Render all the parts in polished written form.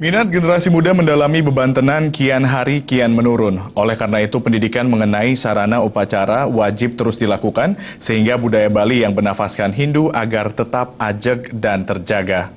Minat generasi muda mendalami bebantenan kian hari kian menurun. Oleh karena itu, pendidikan mengenai sarana upacara wajib terus dilakukan sehingga budaya Bali yang bernafaskan Hindu agar tetap ajeg dan terjaga.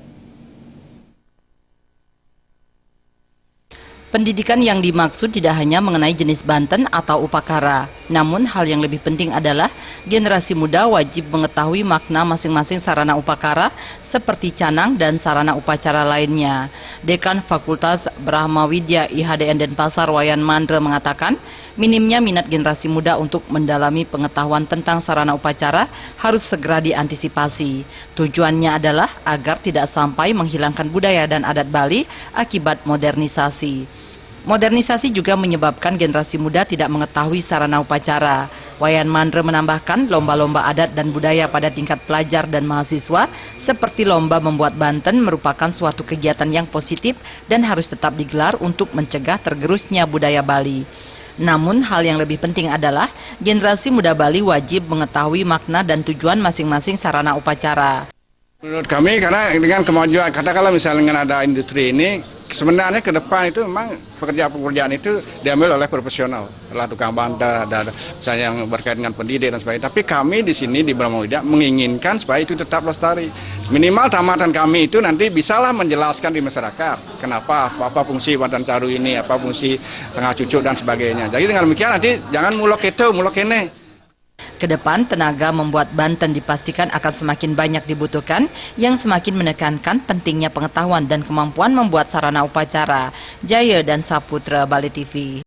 Pendidikan yang dimaksud tidak hanya mengenai jenis banten atau upakara, namun hal yang lebih penting adalah generasi muda wajib mengetahui makna masing-masing sarana upakara seperti canang dan sarana upacara lainnya. Dekan Fakultas Brahmawidya IHDN Denpasar Wayan Mandre mengatakan, minimnya minat generasi muda untuk mendalami pengetahuan tentang sarana upacara harus segera diantisipasi. Tujuannya adalah agar tidak sampai menghilangkan budaya dan adat Bali akibat modernisasi. Modernisasi juga menyebabkan generasi muda tidak mengetahui sarana upacara. Wayan Mandre menambahkan lomba-lomba adat dan budaya pada tingkat pelajar dan mahasiswa seperti lomba membuat banten merupakan suatu kegiatan yang positif dan harus tetap digelar untuk mencegah tergerusnya budaya Bali. Namun hal yang lebih penting adalah generasi muda Bali wajib mengetahui makna dan tujuan masing-masing sarana upacara. Menurut kami, karena dengan kemajuan, katakanlah misalnya dengan ada industri ini, sebenarnya ke depan itu memang pekerjaan-pekerjaan itu diambil oleh profesional, adalah tukang bandar, ada misalnya yang berkaitan dengan pendidik dan sebagainya. Tapi kami di sini di Brahmawidya menginginkan supaya itu tetap lestari. Minimal tamatan kami itu nanti bisalah menjelaskan di masyarakat kenapa, apa fungsi Banten Caru ini, apa fungsi tengah cucuk dan sebagainya. Jadi dengan demikian nanti jangan mulok itu, mulok ini. Kedepan, tenaga membuat banten dipastikan akan semakin banyak dibutuhkan, yang semakin menekankan pentingnya pengetahuan dan kemampuan membuat sarana upacara. Jaya dan Saputra, Bali TV.